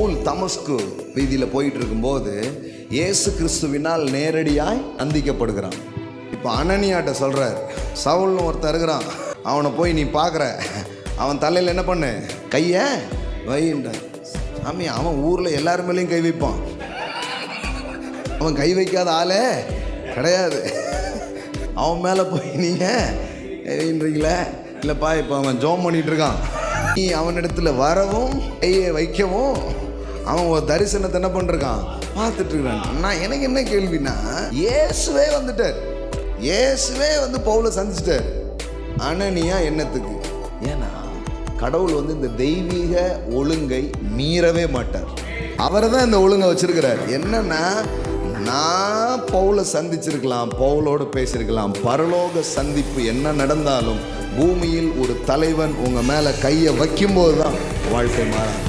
பவுல் தமஸ்கு வீதியில் போயிட்டு இருக்கும்போது இயேசு கிறிஸ்துவினால் நேரடியாய் சந்திக்கப்படுகிறான். இப்போ அனனியாட்ட சொல்கிறார், சவுல்னு ஒருத்தர் இருக்கிறான், அவனை போய் நீ பார்க்குற, அவன் தலையில் என்ன பண்ணு, கையை வைன்ற. சாமி, அவன் ஊரில் எல்லாரு மேலேயும் கை வைப்பான், அவன் கை வைக்காத ஆளே கிடையாது. அவன் மேலே போய் நீங்கள் கை வைன்றீங்களே, இல்லைப்பா இப்போ அவன் ஜோம் பண்ணிகிட்டு இருக்கான், நீ அவனிடத்துல வரவும் கையை வைக்கவும் அவன் ஒரு தரிசனத்தை என்ன பண்ணிருக்கான், பார்த்துட்டு இருக்கிறான். நான் எனக்கு என்ன கேள்வினா, இயேசுவே வந்துட்டார், இயேசுவே வந்து பவுலை சந்திச்சிட்டார், அனனியா என்னத்துக்கு? ஏன்னா கடவுள் வந்து இந்த தெய்வீக ஒழுங்கை மீறவே மாட்டார். அவரை தான் இந்த ஒழுங்கை வச்சிருக்கிறார். என்னன்னா, நான் பவுலை சந்திச்சிருக்கலாம், பவுலோடு பேசியிருக்கலாம். பரலோக சந்திப்பு என்ன நடந்தாலும் பூமியில் ஒரு தலைவன் உங்க மேல கையை வைக்கும்போது தான் வாழ்க்கை மாறும்.